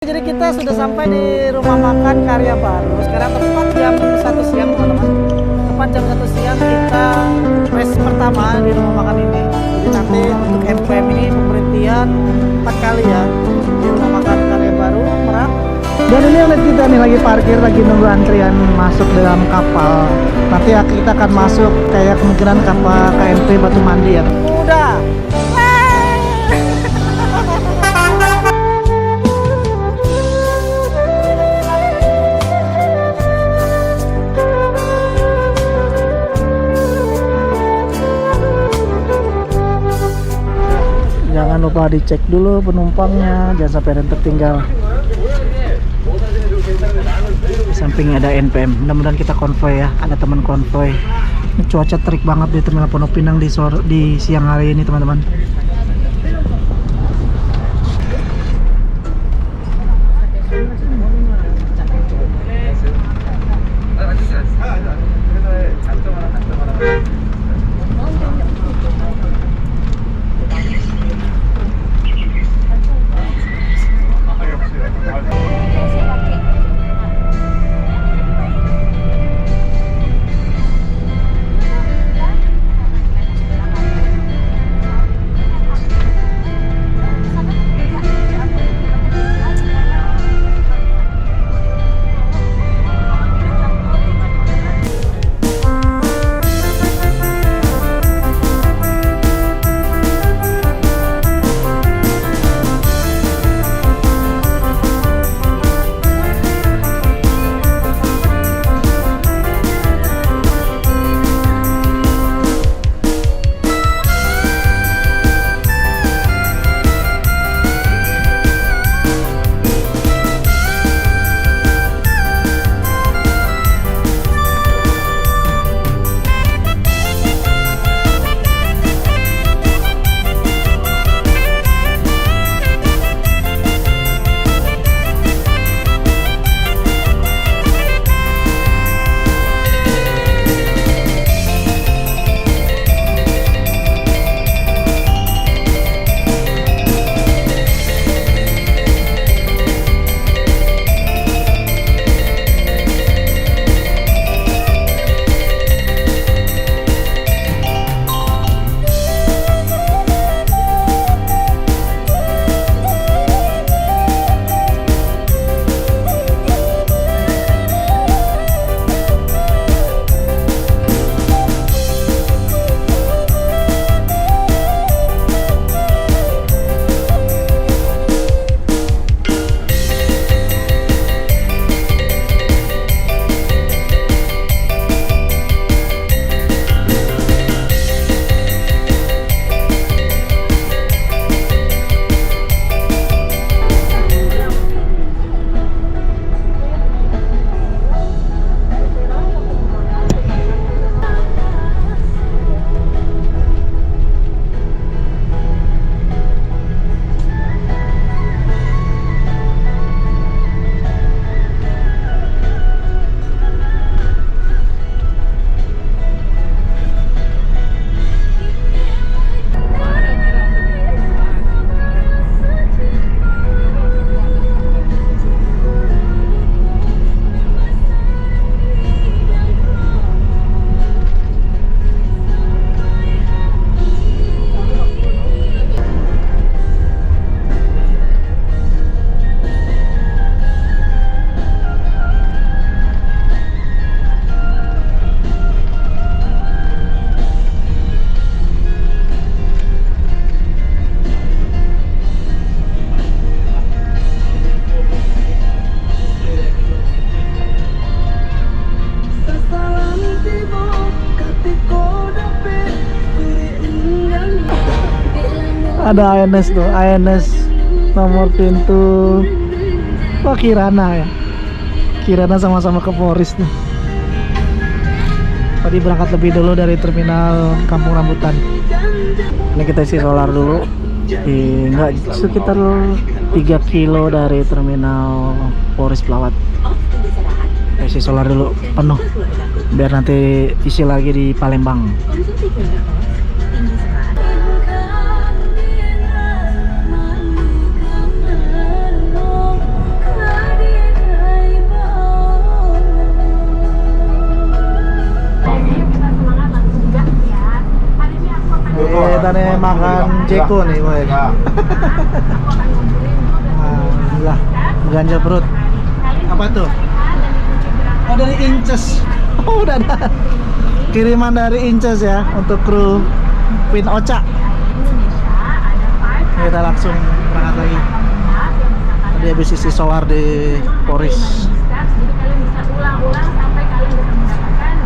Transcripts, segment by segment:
Jadi kita sudah sampai di rumah makan Karya Baru. Sekarang tepat jam 1 siang teman-teman. Tepat jam 1 siang kita race pertama di rumah makan ini. Jadi nanti untuk MPM ini pemberhentian 4 kali ya di rumah makan Karya Baru Merak. Dan ini lihat kita nih lagi parkir, lagi nunggu antrian masuk dalam kapal. Nanti ya kita akan masuk kayak kemungkinan kapal KMP Batu Mandi ya. Udah. Jangan lupa dicek dulu penumpangnya, jangan sampai ada yang tertinggal. Di sampingnya ada NPM, mudah-mudahan kita konvoy ya, ada teman konvoy. Ini cuaca terik banget di Terminal Pondok Pinang di siang hari ini teman-teman. Ada INS tuh, INS nomor pintu. Wah, Kirana ya. Kirana sama-sama ke Polres tuh. Tadi berangkat lebih dulu dari terminal Kampung Rambutan. Ini kita isi solar dulu. Enggak, sekitar 3 kilo dari terminal Polres Pelawat. Isi solar dulu penuh, biar nanti isi lagi di Palembang. Jeko nih, woy. Alhamdulillah, ganjal perut. Apa tuh? Oh, dari Inces. Oh, udah ada kiriman dari Inces ya untuk kru Queen Ocha. Kita langsung berangkat lagi. Tadi habis isi solar di Poris. Jadi kalian bisa ulang-ulang sampai kalian bisa mendapatkan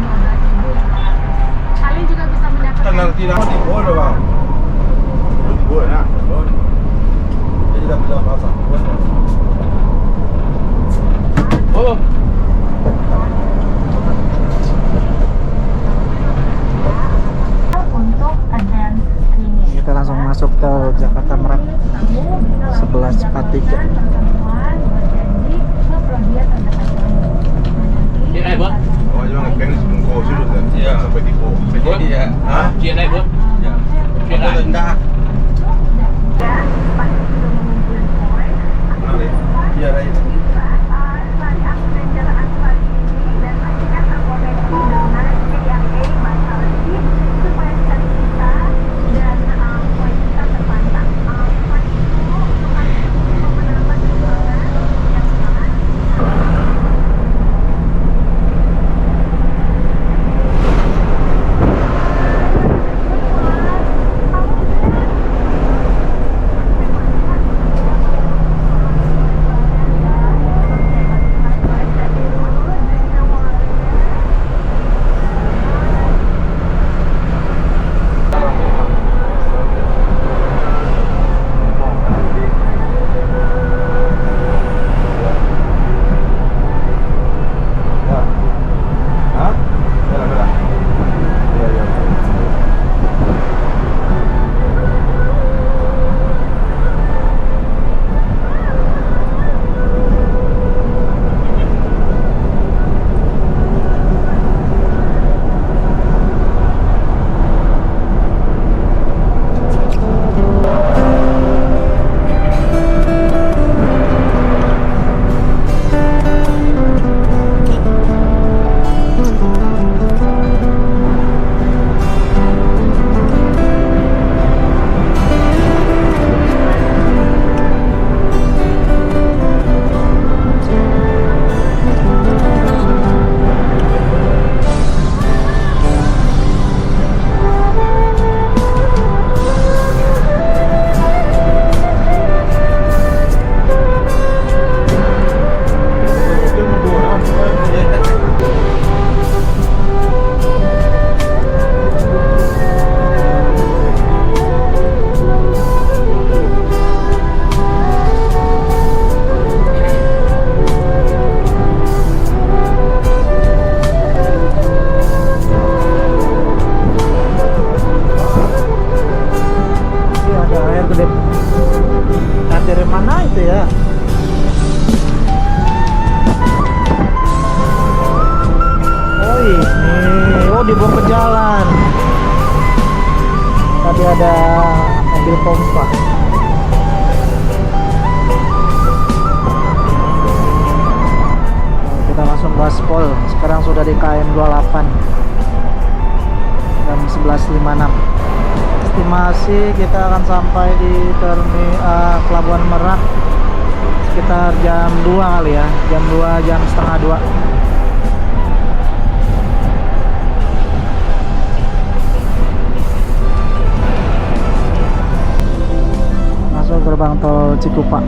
12.000. Kalian juga bisa mendapatkan Tenang tidak di bola bang. Di bola nak. Jadi dah bisa pasang. Oh. untuk advance screening. Kita langsung masuk ke Jakarta Merak 11.43. Naik bos? Awak jangan pengen sebelum sudah kan. Ya. Sampai di bawah. Jadi ya. Hah? Dia naik bos? Ya. Dia naik. Rendah. Iya, right. Dari mana itu ya? Oh ini, oh dibuang ke jalan. Tadi ada mobil pompa. Kita langsung gaspol. Sekarang sudah di KM 28 jam 11.56. Estimasi kita akan sampai di Pelabuhan Merak sekitar jam 2 kali ya, jam 2, jam setengah 2. Masuk gerbang tol Cikupa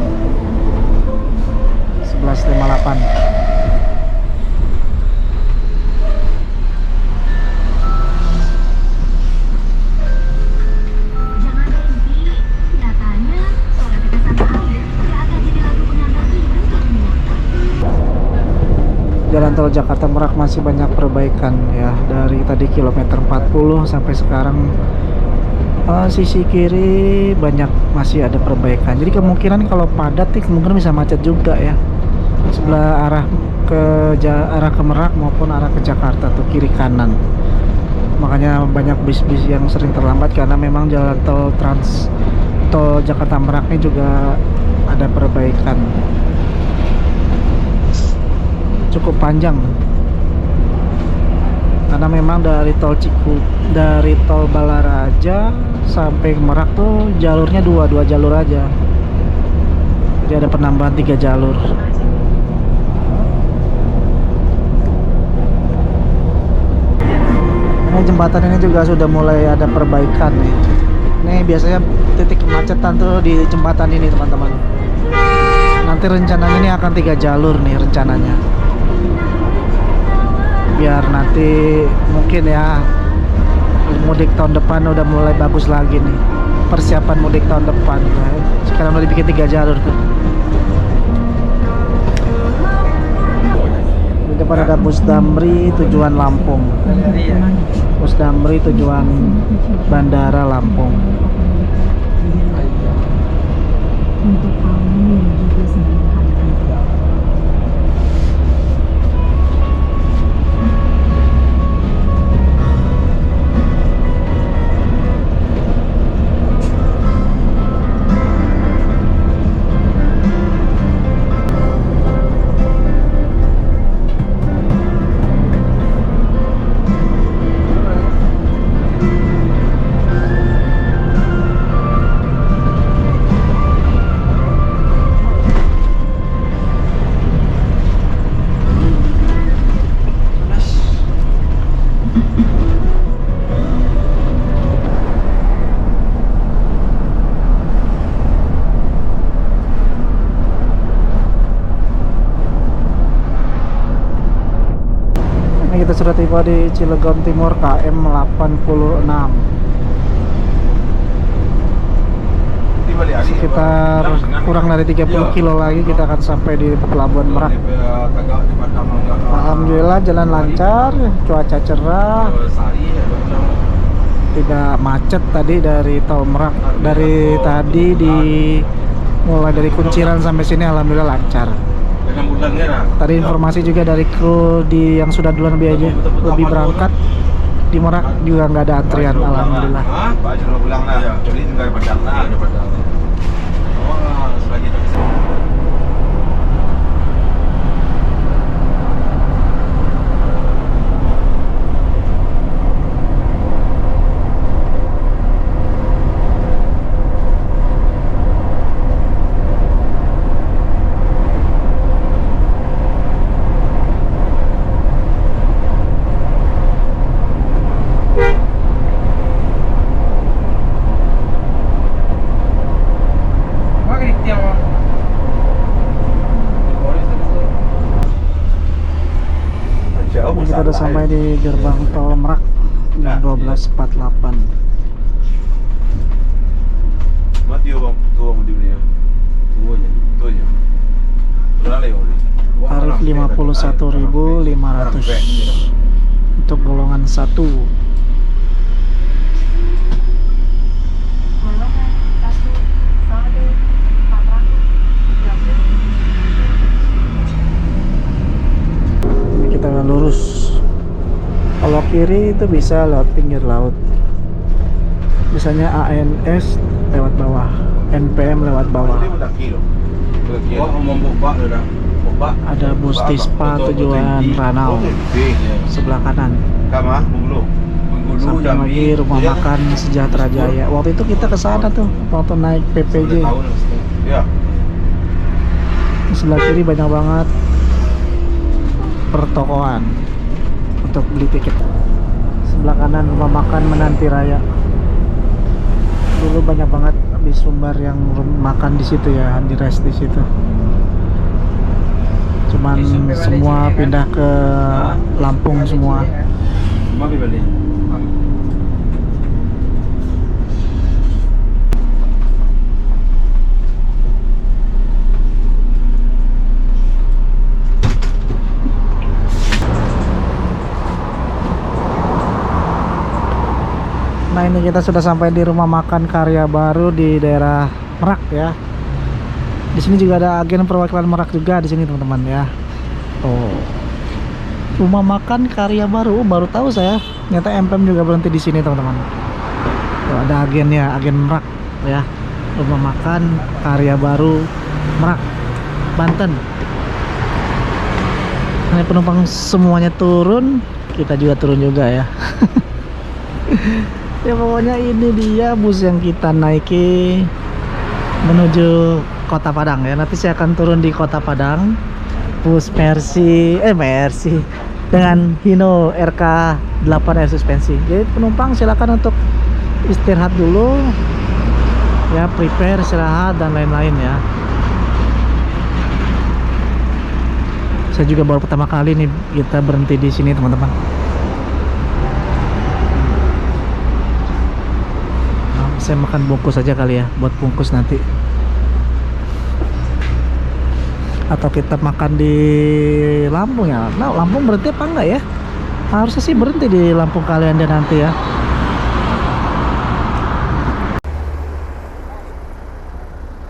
11.58. Jalan tol Jakarta Merak masih banyak perbaikan ya, dari tadi kilometer 40 sampai sekarang sisi kiri banyak masih ada perbaikan. Jadi kemungkinan kalau padat nih kemungkinan bisa macet juga ya. Sebelah arah ke Merak maupun arah ke Jakarta tuh kiri kanan. Makanya banyak bis-bis yang sering terlambat karena memang jalan tol Jakarta Merak ini juga ada perbaikan. Cukup panjang karena memang dari tol Balaraja sampai ke Merak tuh jalurnya dua jalur aja. Jadi ada penambahan 3 jalur. Ini jembatan ini juga sudah mulai ada perbaikan nih. Ini biasanya titik kemacetan tuh di jembatan ini teman-teman. Nanti rencananya ini akan 3 jalur nih rencananya. Biar nanti mungkin ya mudik tahun depan udah mulai bagus lagi nih. Persiapan mudik tahun depan. Sekarang udah dibikin 3 jalur tuh. Di depan ada bus Damri tujuan Lampung. Bus Damri tujuan Bandara Lampung. Untuk kamu yang juga sedang menghadirkan Kita sudah tiba di Cilegon Timur KM 86. Sekitar kurang dari 30 kilo lagi kita akan sampai di Pelabuhan Merak. Alhamdulillah jalan lancar, cuaca cerah, tidak macet tadi dari tol Merak. Dari tadi mulai dari Kunciran sampai sini alhamdulillah lancar. Tadi informasi juga dari kru yang sudah duluan lebih berangkat di Merak juga nggak ada antrian alhamdulillah. Kita udah sampai di gerbang tol Merak jam 12.48. Tarif 51.500 untuk golongan 1. Kita lurus. Kalau kiri itu bisa lewat pinggir laut. Misalnya ANS lewat bawah, NPM lewat bawah. Ada bus Tispa tujuan Ranau sebelah kanan. Samping lagi rumah makan Sejahtera Jaya. Waktu itu kita ke sana tuh waktu naik PPJ. Di sebelah kiri banyak banget pertokoan untuk beli tiket. Sebelah kanan rumah makan Menanti Raya. Dulu banyak banget di Sumbar yang makan di situ ya, di rest di situ. Cuman semua pindah ke Lampung semua. Nah ini kita sudah sampai di rumah makan Karya Baru di daerah Merak ya. Di sini juga ada agen perwakilan Merak juga di sini teman-teman ya. Oh, rumah makan Karya Baru, baru tahu saya. Ternyata MPM juga berhenti di sini teman-teman. Oh, ada agennya, agen Merak ya. Rumah makan Karya Baru Merak, Banten. Ini penumpang semuanya turun, kita juga turun juga ya. Ya pokoknya ini dia bus yang kita naiki menuju Kota Padang ya. Nanti saya akan turun di Kota Padang. Bus Mercy dengan Hino RK8 air suspensi. Jadi penumpang silakan untuk istirahat dulu ya, prepare, istirahat dan lain-lain ya. Saya juga baru pertama kali nih kita berhenti di sini teman-teman. Nah, saya makan bungkus aja kali ya, buat bungkus nanti. Atau kita makan di Lampung ya. Nah, Lampung berhenti apa enggak ya? Harusnya sih berhenti di Lampung kalian deh nanti ya.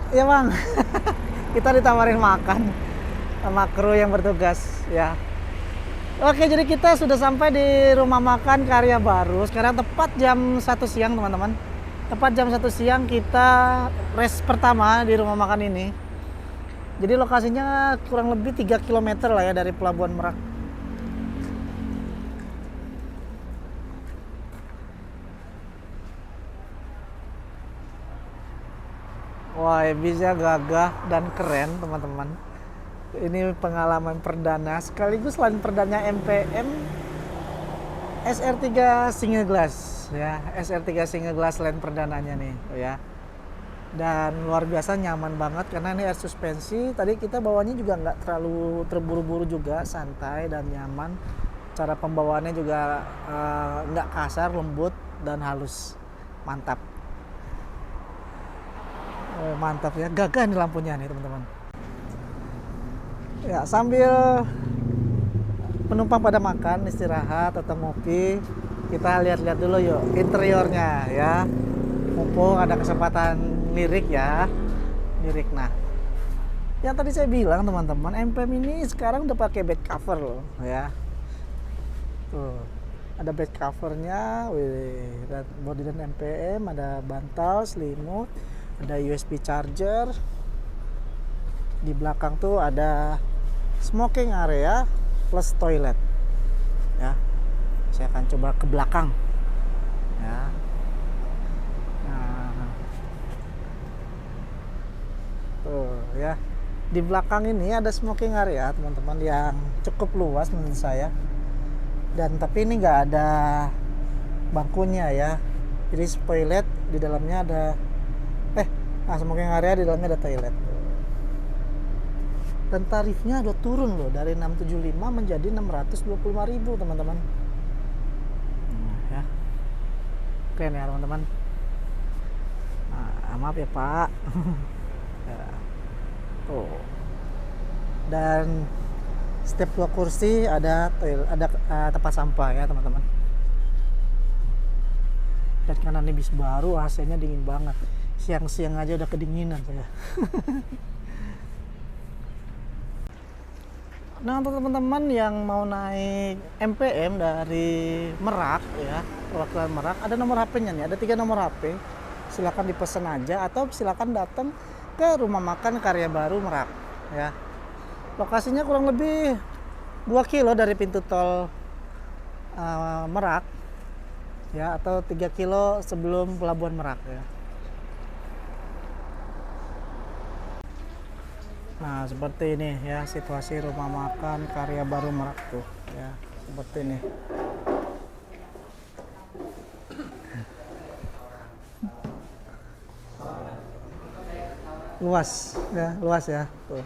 Ya bang, kita ditawarin makan sama kru yang bertugas ya. Oke, jadi kita sudah sampai di rumah makan Karya Baru. Sekarang tepat jam 1 siang teman-teman. Tepat jam 1 siang kita rest pertama di rumah makan ini. Jadi lokasinya kurang lebih 3 km lah ya dari Pelabuhan Merak. Wah, bisa gagah dan keren teman-teman. Ini pengalaman perdana sekaligus lain perdana MPM SR3 single glass ya. SR3 single glass lain perdananya nih ya. Dan luar biasa nyaman banget karena ini air suspensi. Tadi kita bawanya juga nggak terlalu terburu-buru juga, santai dan nyaman. Cara pembawaannya juga nggak kasar, lembut dan halus. Mantap. Mantap ya, gagah nih lampunya nih teman-teman. Ya, sambil penumpang pada makan, istirahat atau ngopi, kita lihat-lihat dulu yuk interiornya ya. Mumpung ada kesempatan lirik ya, lirik. Nah, yang tadi saya bilang teman-teman, MPM ini sekarang udah pakai bed cover loh ya. Tuh, ada bed covernya, dan body dan MPM, ada bantal, selimut, ada USB charger. Di belakang tuh ada smoking area plus toilet ya. Saya akan coba ke belakang ya. Tuh ya, di belakang ini ada smoking area teman-teman yang cukup luas menurut saya. Dan tapi ini nggak ada bangkunya ya. Jadi toilet di dalamnya ada smoking area di dalamnya ada toilet. Dan tarifnya udah turun loh dari 675 menjadi 625.000 teman-teman. Ya. Keren ya teman-teman. Nah, maaf ya Pak. Ya. Tuh. Dan setiap 2 kursi ada tempat sampah ya teman-teman. Dan karena ini bis baru, AC-nya dingin banget. Siang-siang aja udah kedinginan saya. Nah, untuk teman-teman yang mau naik MPM dari Merak ya, perwakilan Merak, ada nomor HP-nya nih, ada 3 nomor HP. Silakan dipesan aja atau silakan datang ke rumah makan Karya Baru Merak ya. Lokasinya kurang lebih 2 kilo dari pintu tol Merak ya, atau 3 kilo sebelum Pelabuhan Merak ya. Nah, seperti ini ya situasi rumah makan Karya Baru Merak tuh ya, seperti ini. Luas ya tuh.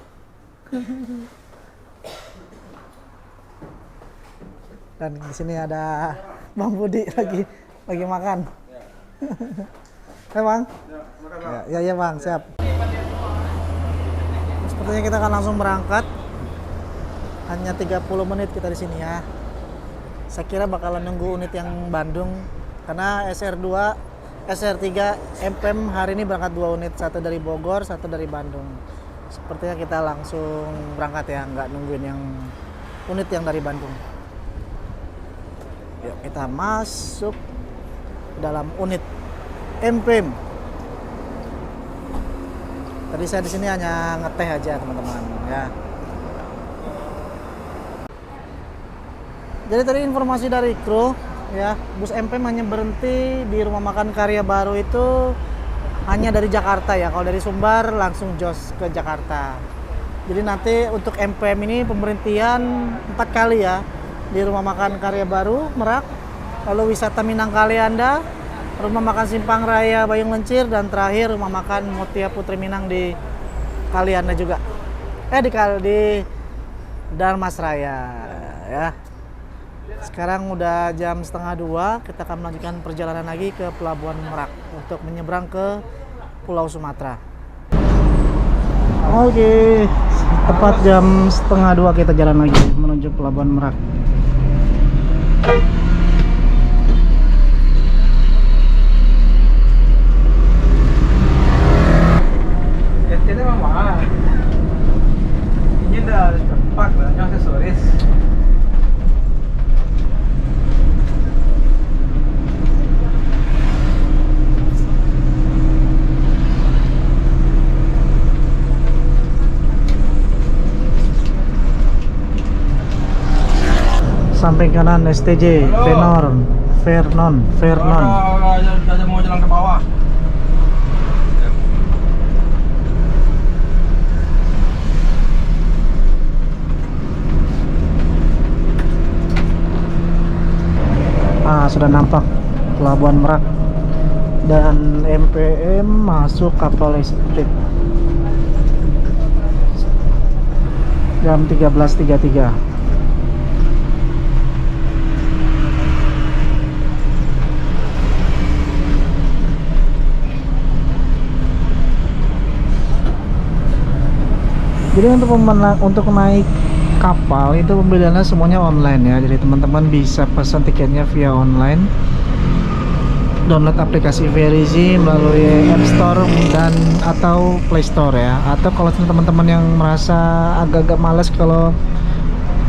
Dan di sini ada Bang Budi lagi makan. Bang? Ya Bang, siap. Sepertinya kita akan langsung berangkat. Hanya 30 menit kita di sini ya. Saya kira bakalan nunggu unit yang Bandung karena SR2, SR3 MPM hari ini berangkat 2 unit, satu dari Bogor, satu dari Bandung. Sepertinya kita langsung berangkat ya, nggak nungguin yang unit yang dari Bandung. Yuk kita masuk dalam unit MPM. Tadi saya di sini hanya ngeteh aja teman-teman ya. Jadi tadi informasi dari kru ya. Bus MPM hanya berhenti di rumah makan Karya Baru itu hanya dari Jakarta ya. Kalau dari Sumbar langsung jos ke Jakarta. Jadi nanti untuk MPM ini pemberhentian 4 kali ya, di rumah makan Karya Baru Merak, lalu wisata Minang Kalianda, rumah makan Simpang Raya Bayung Lencir, dan terakhir rumah makan Mutia Putri Minang di Kalianda juga. Di Darmas Raya ya. Sekarang udah jam setengah 2, kita akan melanjutkan perjalanan lagi ke Pelabuhan Merak untuk menyeberang ke Pulau Sumatera. Oke, tepat jam setengah 2 kita jalan lagi menuju Pelabuhan Merak. Ini memang mahal. Ini udah tepat banyak aksesoris. Samping kanan STJ, Halo. Vernon. Udah mau jalan ke bawah. Sudah nampak Pelabuhan Merak dan MPM masuk kapal listrik jam 13.33. Jadi untuk naik kapal itu pembeliannya semuanya online ya. Jadi teman-teman bisa pesan tiketnya via online. Download aplikasi Verizi melalui App Store dan atau Play Store ya. Atau kalau teman-teman yang merasa agak-agak males kalau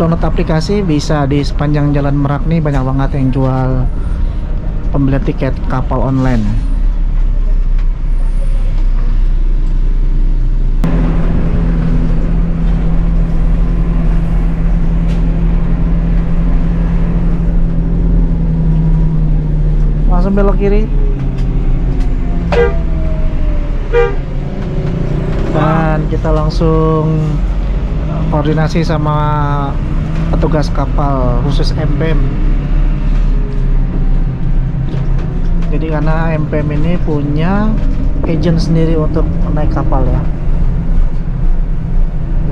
download aplikasi, bisa di sepanjang Jalan Merak nih banyak banget yang jual pembelian tiket kapal online. Langsung belok kiri dan kita langsung koordinasi sama petugas kapal khusus MPM. Jadi karena MPM ini punya agent sendiri untuk naik kapal ya,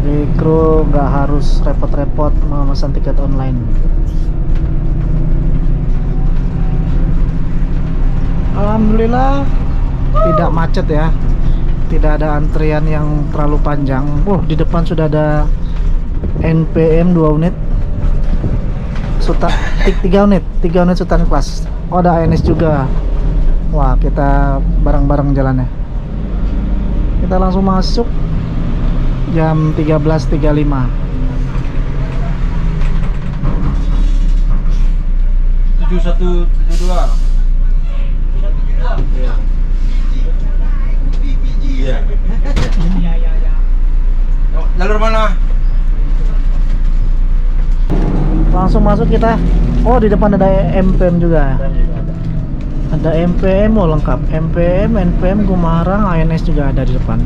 jadi kru nggak harus repot-repot memesan tiket online. Alhamdulillah tidak macet ya, tidak ada antrian yang terlalu panjang. Di depan sudah ada NPM 2 unit, 3 unit Sultan Class. Ada ANS juga. Wah, kita bareng-bareng jalannya. Kita langsung masuk jam 13.35. 7172. Iya. Jalur mana? Langsung masuk kita. Di depan ada MPM juga. Ada MPM lengkap. MPM, NPM, Gumarang, ANS juga ada di depan.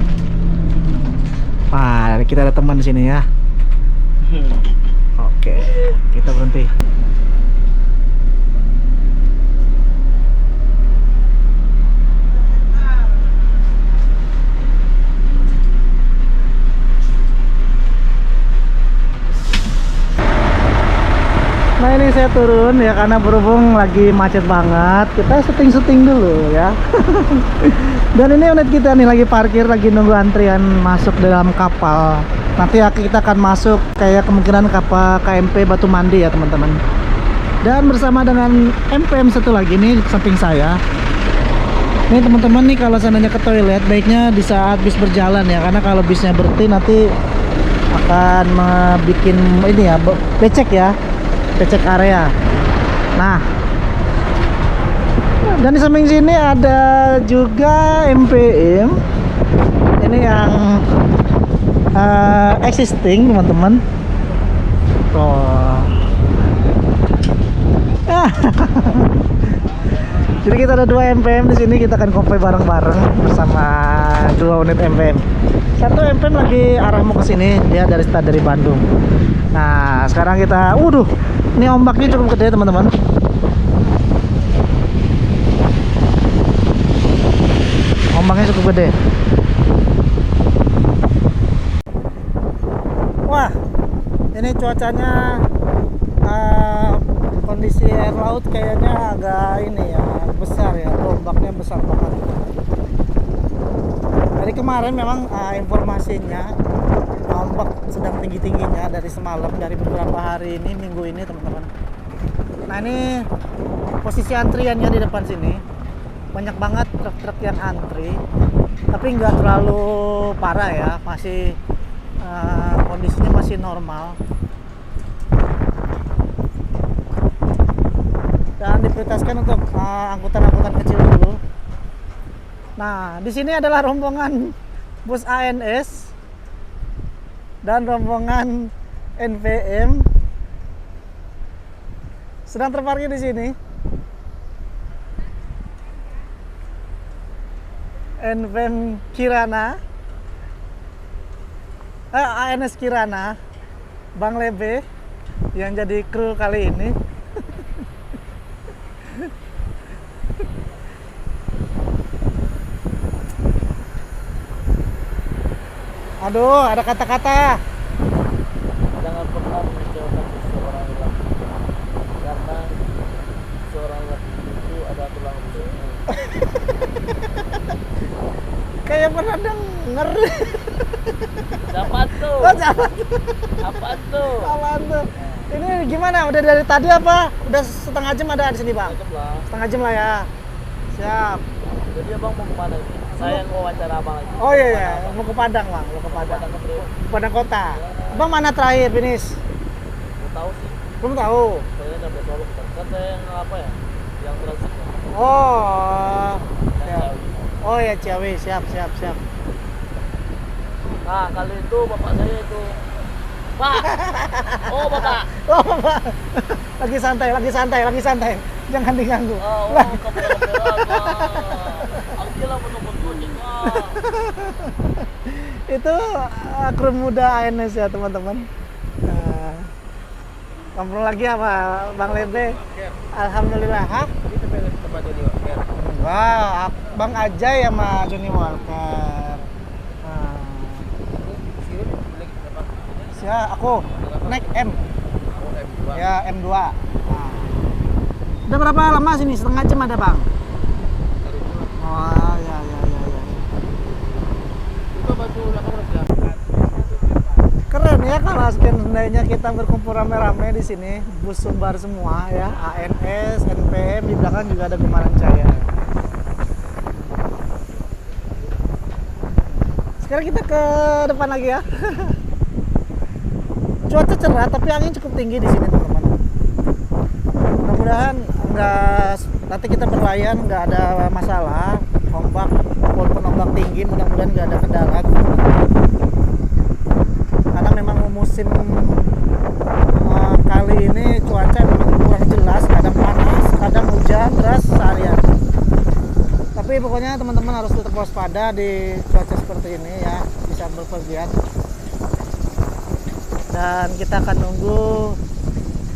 Kita ada teman di sini ya. Oke, kita berhenti. Nah, ini saya turun ya karena berhubung lagi macet banget. Kita syuting dulu ya. Dan ini unit kita nih lagi parkir, lagi nunggu antrian masuk dalam kapal. Nanti kita akan masuk kayak kemungkinan kapal KMP Batu Mandi ya teman-teman. Dan bersama dengan MPM satu lagi nih samping saya. Ini teman-teman nih, kalau seandainya ke toilet baiknya di saat bis berjalan ya, karena kalau bisnya berhenti nanti akan bikin ini ya, becek ya. Becek area. Nah, dan di samping sini ada juga MPM. Ini yang existing teman-teman. Jadi kita ada 2 MPM di sini, kita akan konvoy bareng-bareng bersama 2 unit MPM. Satu MPM lagi arah mau ke sini, dia dari Bandung. Nah, sekarang kita, ini ombaknya cukup gede teman-teman. Ombaknya cukup gede. Wah, ini cuacanya kondisi air laut kayaknya agak ini ya, besar ya, ombaknya besar banget. Dari kemarin memang informasinya ombak sedang tinggi-tingginya dari semalam, dari beberapa hari ini, minggu ini teman-teman. Nah ini posisi antriannya di depan sini, banyak banget truk-truk yang antri, tapi nggak terlalu parah ya, masih kondisinya masih normal. Dan diprioritaskan untuk angkutan-angkutan kecil dulu. Nah, di sini adalah rombongan bus ANS dan rombongan NPM sedang terparkir di sini. NPM Kirana, ANS Kirana, Bang Lebe yang jadi kru kali ini. Aduh, ada kata-kata. Jangan pernah mengecewakan seseorang lelaki, karena seorang lelaki itu ada tulang rusuknya. Kayak pernah denger. Dapat tuh. Oh, jangan. Apaan tuh? Apaan tuh? Ini gimana? Udah dari tadi apa? Udah setengah jam ada di sini, Bang? Setengah jam lah ya. Siap. Jadi abang mau kemana ini? Saya yang wawancara abang lagi. Oh iya, mau ke Padang, Bang. Mau ke Padang. Padang kota. Abang mana terakhir finish? Mau tahu sih. Belum tahu. Saya udah besok kan saya yang apa ya? Yang transit. Oh. Ya. Oh ya, Ciawi. Siap. Nah, kali itu bapak saya itu. Pak. Oh, bapak. Oh, Bapak. Lagi santai. Jangan diganggu. Kamu Aku bilang menunggu kucing. Itu kru muda ANS ya, teman-teman. Ngobrol lagi apa Bang Lebe? Alhamdulillah. Hah? Wah, Bang Ajay sama Johnny Walker. Ya, aku naik M. Ya, M2. Udah berapa lama sini? Setengah jam ada, Bang? Oh, ya. Itu baju Keren ya kalau seandainya kita berkumpul rame-rame di sini, bus Sumbar semua ya, ANS, NPM, di belakang juga ada Gumaran Jaya. Sekarang kita ke depan lagi ya. Cuaca cerah tapi angin cukup tinggi di sini, teman-teman. Mudah-mudahan nanti kita berlayar nggak ada masalah. Ombak, walaupun ombak tinggi, mudah-mudahan nggak ada kendala. Karena memang musim kali ini cuaca memang kurang jelas, kadang panas, kadang hujan, deras seharian. Tapi pokoknya teman-teman harus tetap waspada di cuaca seperti ini ya, bisa berpergian. Dan kita akan nunggu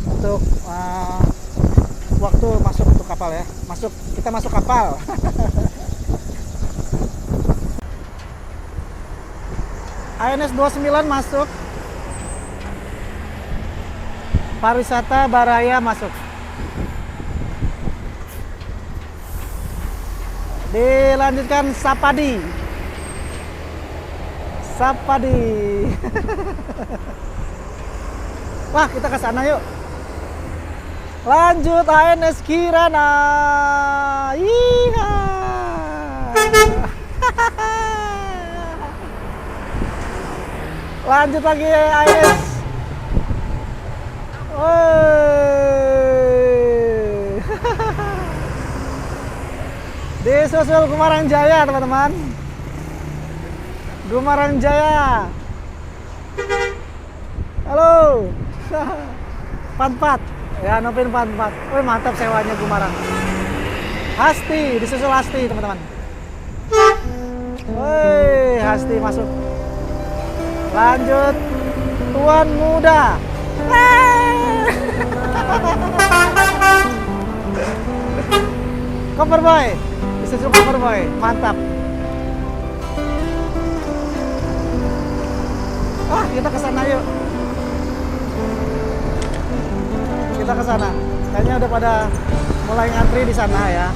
untuk waktu masuk untuk kapal ya. Kita masuk kapal. ANS 29 masuk. Pariwisata Baraya masuk. Dilanjutkan Sapadi. Wah, kita ke sana yuk. Lanjut ANS Kirana. Iya. Lanjut lagi ANS. Disusul Gumaran Jaya, teman-teman. Gumaran Jaya. Halo. Pat. Ya, Novin 44. Wih, mantap sewanya Gumarang. Hasti, disusul Hasti, teman-teman. Wih, Hasti masuk. Lanjut, Tuan Muda. Copperboy, disusul Copperboy, mantap. Ah, kita ke sana yuk. Kita ke sana. Kayaknya udah pada mulai ngantri di sana ya.